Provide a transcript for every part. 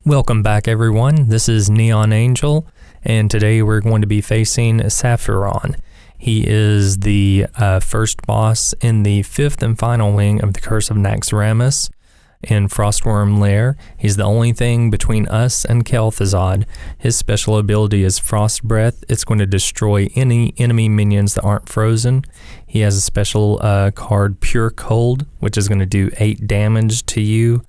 Welcome back, everyone. This is Neonangel, and today we're going to be facing Sapphiron. He is the first boss in the fifth and final wing of the Curse of Naxxramas in Frostworm Lair. He's the only thing between us and Kel'Thuzad. His special ability is Frost Breath. It's going to destroy any enemy minions that aren't frozen. He has a special card, Pure Cold, which is going to do 8 damage to you.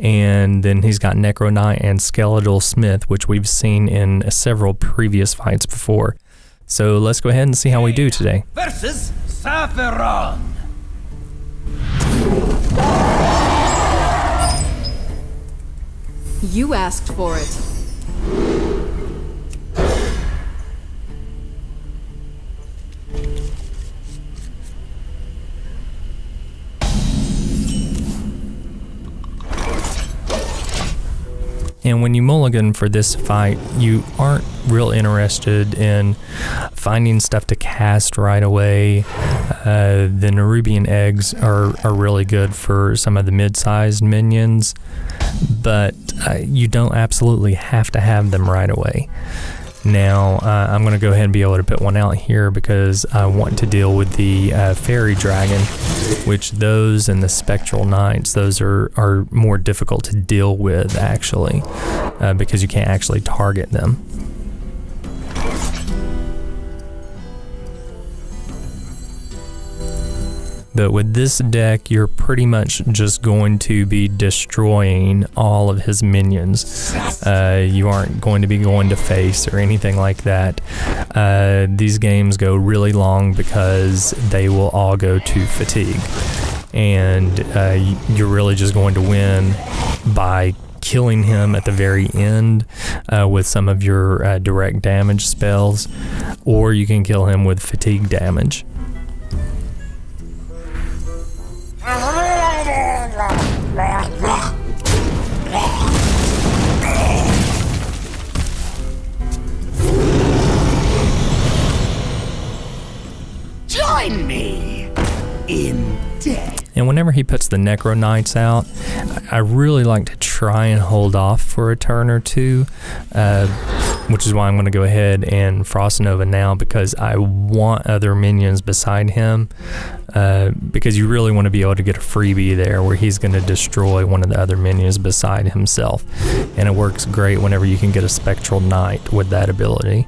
And then he's got Necro Knight and Skeletal Smith, which we've seen in several previous fights before. So let's go ahead and see how we do today. Versus Sapphiron. You asked for it. And when you mulligan for this fight, you aren't real interested in finding stuff to cast right away. The Nerubian eggs are really good for some of the mid-sized minions, but you don't absolutely have to have them right away. Now, I'm going to go ahead and be able to put one out here because I want to deal with the Fairy Dragon, which those and the Spectral Knights, those are more difficult to deal with, actually, because you can't actually target them. But with this deck, you're pretty much just going to be destroying all of his minions. You aren't going to be going to face or anything like that. These games go really long because they will all go to fatigue. And you're really just going to win by killing him at the very end with some of your direct damage spells, or you can kill him with fatigue damage. Join me in death. And whenever he puts the Necro Knights out, I really like to try and hold off for a turn or two, which is why I'm going to go ahead and Frost Nova now, because I want other minions beside him, because you really want to be able to get a freebie there where he's going to destroy one of the other minions beside himself. And it works great whenever you can get a Spectral Knight with that ability,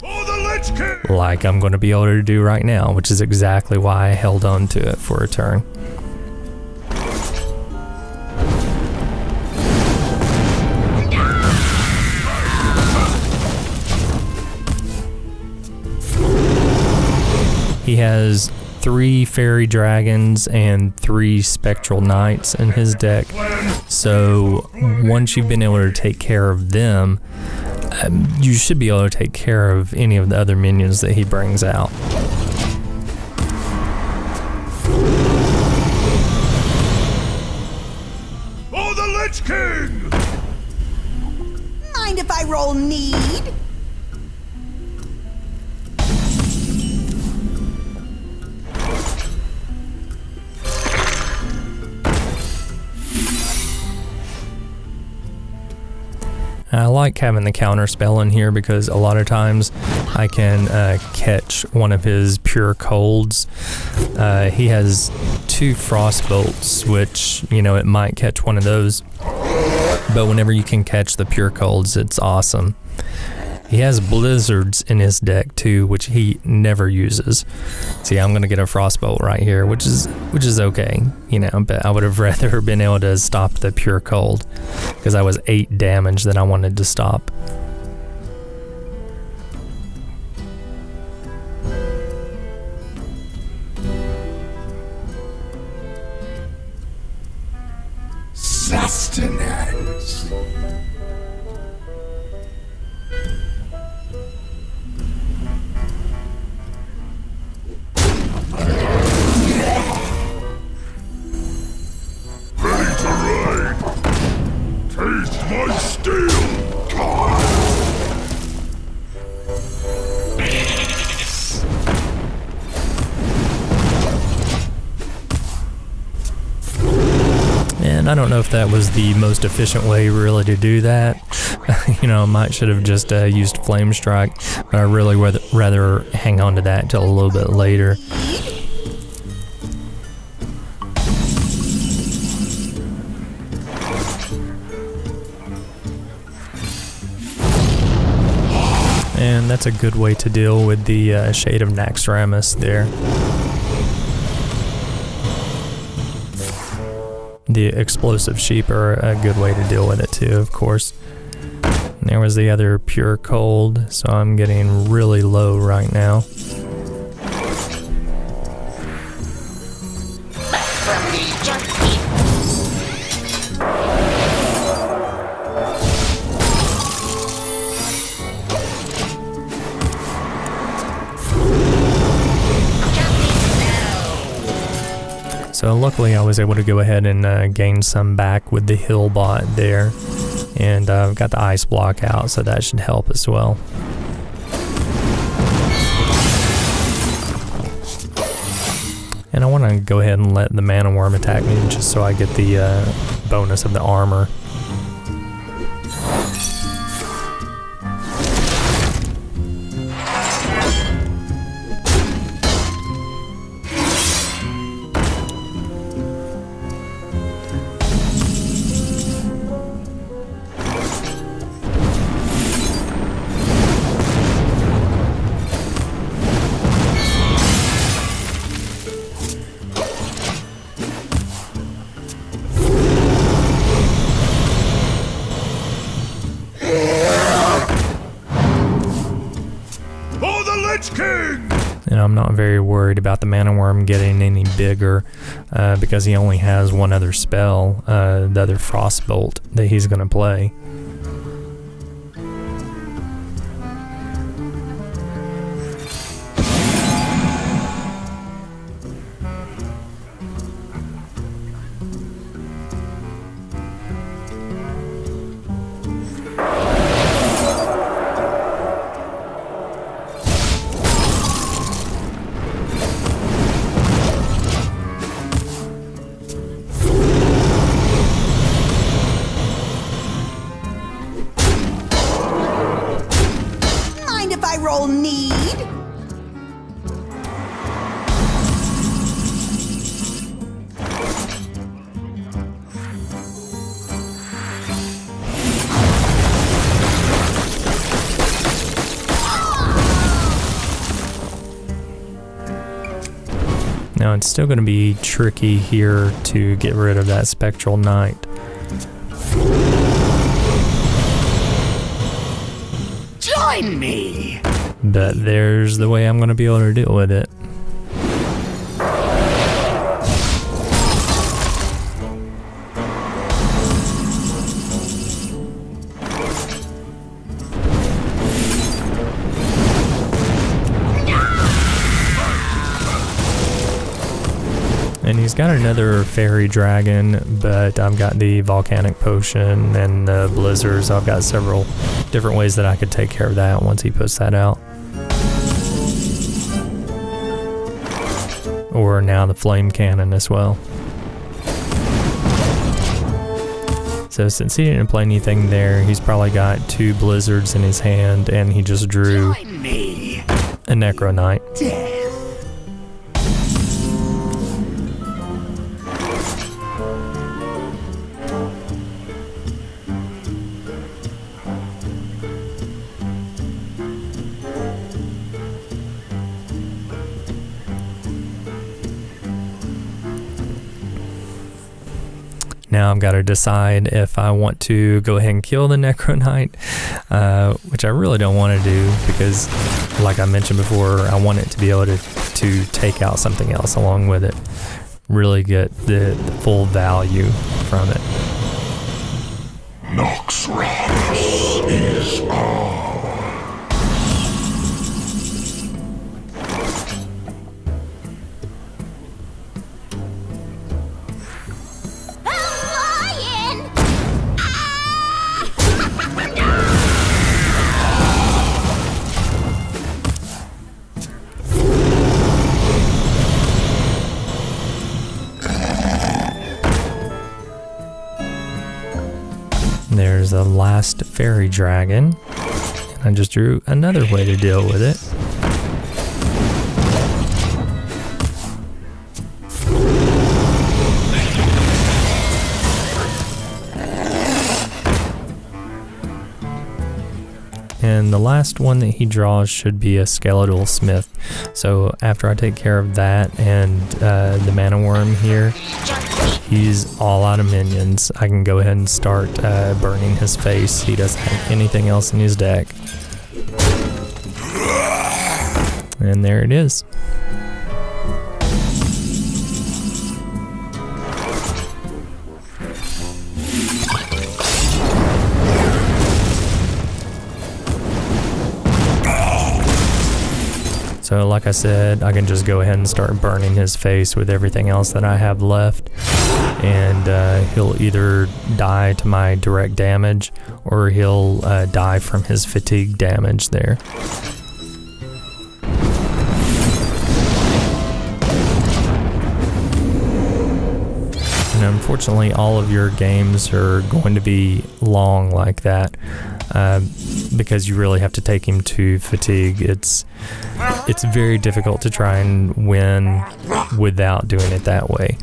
like I'm going to be able to do right now, which is exactly why I held on to it for a turn. He has 3 Fairy Dragons and 3 Spectral Knights in his deck, so once you've been able to take care of them, you should be able to take care of any of the other minions that he brings out. For the Lich King! Mind if I roll need? I like having the counter spell in here because a lot of times I can catch one of his Pure Colds. He has 2 Frost Bolts, which, you know, it might catch one of those. But whenever you can catch the Pure Colds, it's awesome. He has Blizzards in his deck too, which he never uses. See, I'm gonna get a Frostbolt right here, which is okay, you know, but I would have rather been able to stop the Pure Cold, because I was 8 damage that I wanted to stop. Sustenance. I don't know if that was the most efficient way really to do that. I might should have just used Flame Strike, but I really rather hang on to that until a little bit later. And that's a good way to deal with the Shade of Naxxramas there. The explosive sheep are a good way to deal with it too, of course. And there was the other pure cold, so I'm getting really low right now. So luckily I was able to go ahead and gain some back with the hill bot there. And I've got the ice block out, so that should help as well. And I want to go ahead and let the mana worm attack me just so I get the bonus of the armor. And I'm not very worried about the mana worm getting any bigger because he only has one other spell, the other Frostbolt that he's going to play. Roll need. Now it's still going to be tricky here to get rid of that Spectral Knight. Join me! But there's the way I'm going to be able to deal with it. And he's got another fairy dragon, but I've got the volcanic potion and the blizzard, so I've got several different ways that I could take care of that once he puts that out. Or now the flame cannon as well. So since he didn't play anything there, he's probably got 2 blizzards in his hand, and he just drew a Necro Knight. Now I've got to decide if I want to go ahead and kill the Necro Knight, which I really don't want to do because, like I mentioned before, I want it to be able to take out something else along with it. Really get the full value from it. Naxxramas is ours. last fairy dragon. And I just drew another way to deal with it. And the last one that he draws should be a skeletal smith. So after I take care of that and the mana worm here, he's all out of minions. I can go ahead and start burning his face. He doesn't have anything else in his deck. And there it is. So like I said, I can just go ahead and start burning his face with everything else that I have left. And he'll either die to my direct damage, or he'll die from his fatigue damage there. And unfortunately, all of your games are going to be long like that. Because you really have to take him to fatigue. It's very difficult to try and win without doing it that way,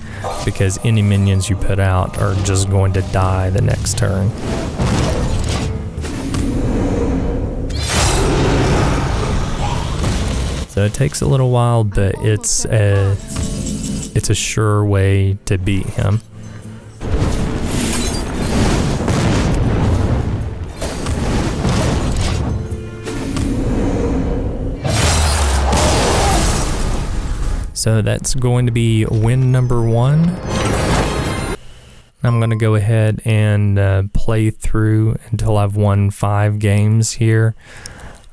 because any minions you put out are just going to die the next turn. So it takes a little while, but it's a sure way to beat him. So that's going to be win number 1. I'm going to go ahead and play through until I've won 5 games here.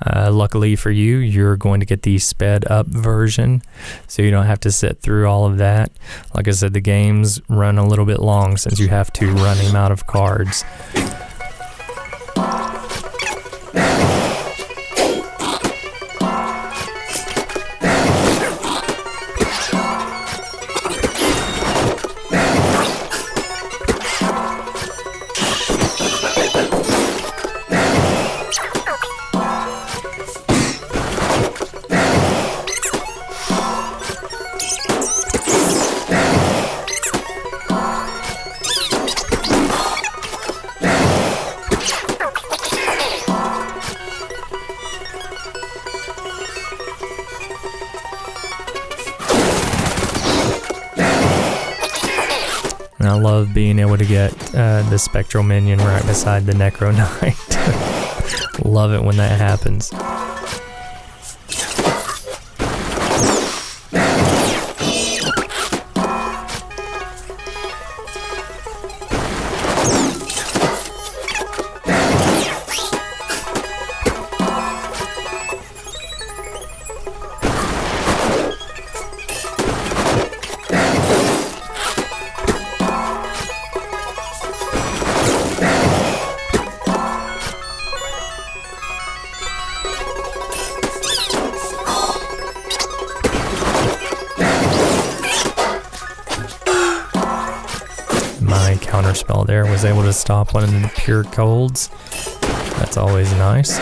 Luckily for you, you're going to get the sped up version, so you don't have to sit through all of that. Like I said, the games run a little bit long since you have to run him out of cards. And I love being able to get the Spectral Minion right beside the Necro Knight. Love it when that happens. My counterspell there was able to stop one of the pure colds. That's always nice.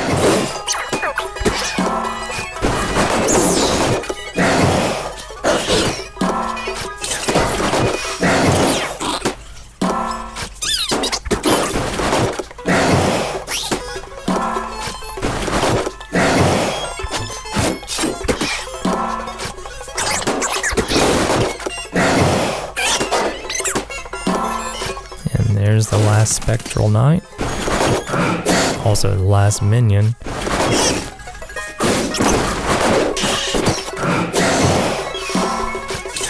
There's the last Spectral Knight. Also the last minion.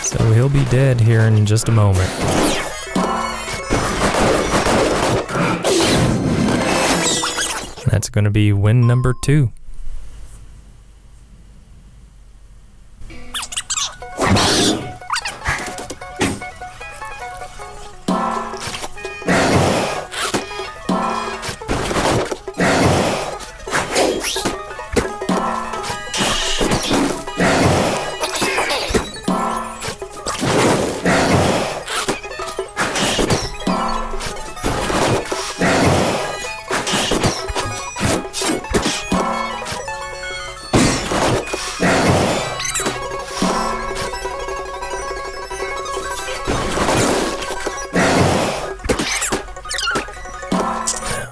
So he'll be dead here in just a moment. That's going to be win number 2.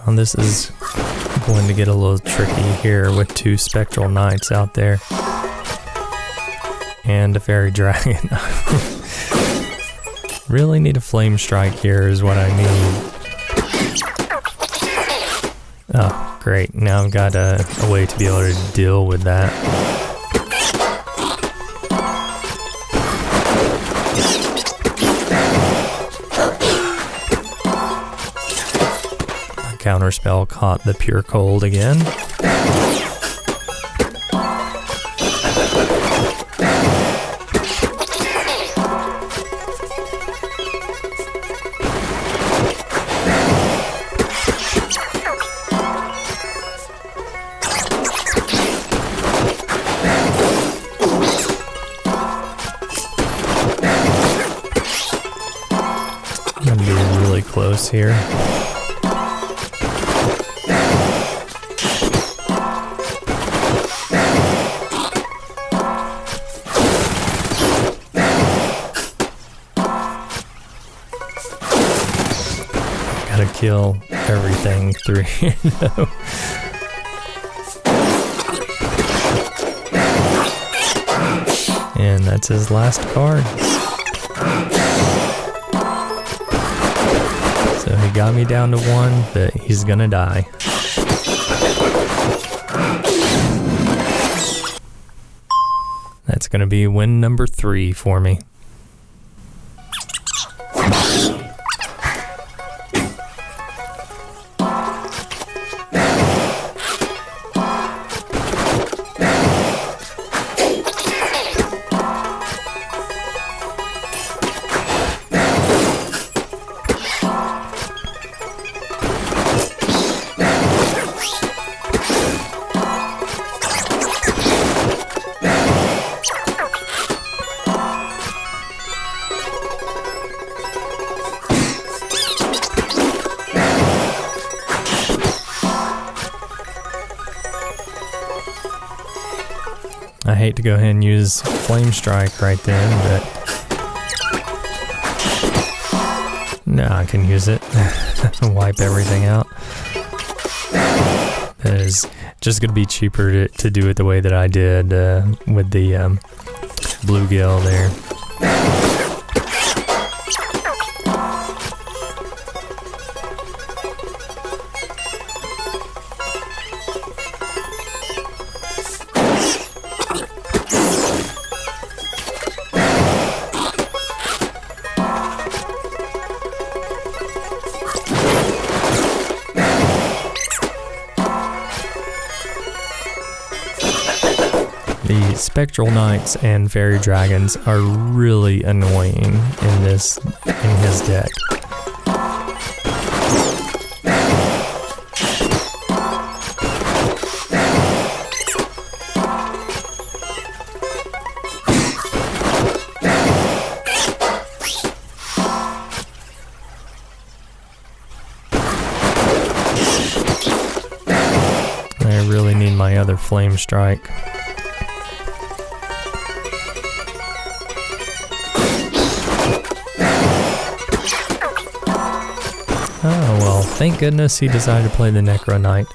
Now this is going to get a little tricky here with 2 spectral knights out there. And a fairy dragon. Really need a flame strike here is what I need. Oh, great. Now I've got a way to be able to deal with that. My counterspell caught the pure cold again. I'm gonna be really close here. Gotta kill everything through here though. And that's his last card. So he got me down to 1, but he's gonna die. That's gonna be win number 3 for me. I hate to go ahead and use Flame Strike right then, but no, I can use it. Wipe everything out. That is just going to be cheaper to do it the way that I did with the bluegill there. The Spectral Knights and Fairy Dragons are really annoying in his deck. I really need my other Flame Strike. Oh, well, thank goodness he decided to play the Necro Knight.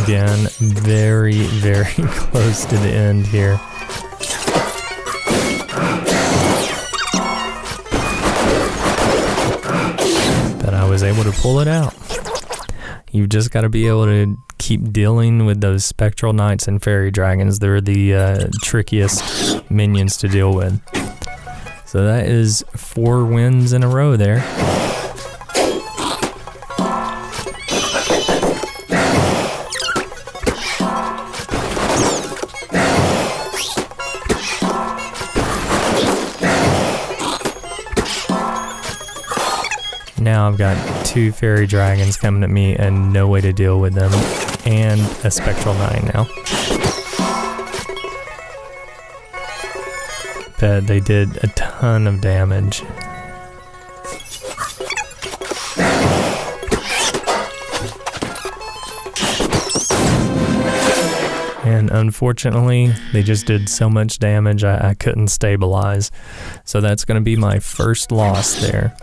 Again, very, very close to the end here. I was able to pull it out. You've just got to be able to keep dealing with those Spectral Knights and Fairy Dragons. They're the trickiest minions to deal with. So that is 4 wins in a row there. Now I've got 2 Fairy Dragons coming at me and no way to deal with them, and a Spectral Knight now. But they did a ton of damage. unfortunately, they just did so much damage I couldn't stabilize. So that's going to be my first loss there.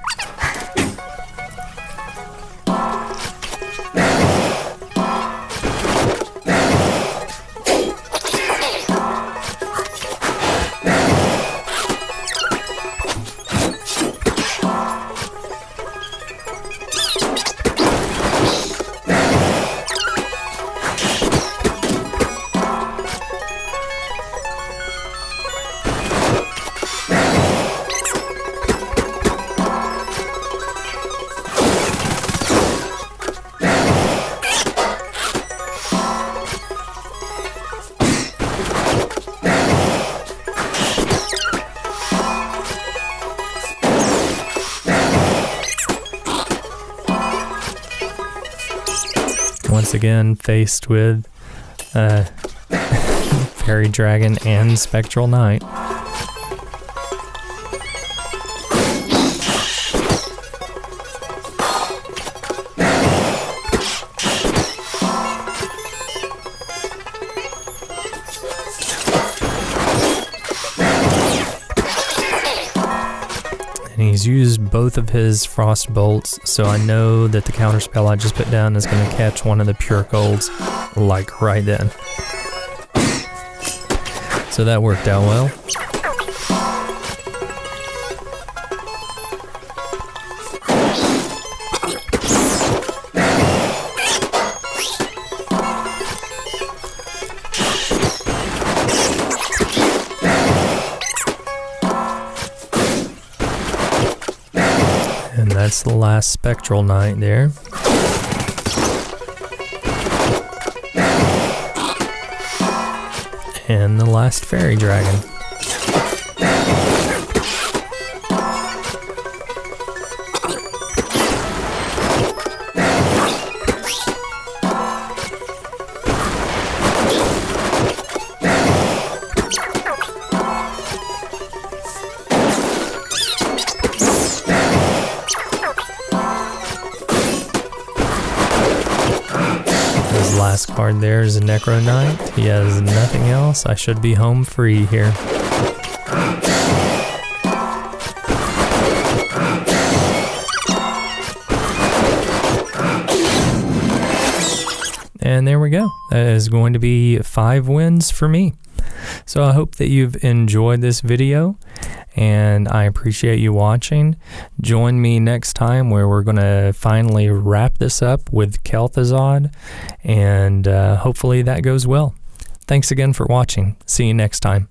Once again, faced with Fairy Dragon and Spectral Knight. He's used both of his frost bolts, so I know that the counter spell I just put down is going to catch one of the pure golds, like right then. So that worked out well. And that's the last Spectral Knight there. And the last Fairy Dragon. His last card there is a Necro Knight. He has nothing else. I should be home free here. And there we go. That is going to be 5 wins for me. So I hope that you've enjoyed this video, and I appreciate you watching. Join me next time where we're going to finally wrap this up with Kel'Thuzad, and hopefully that goes well. Thanks again for watching. See you next time.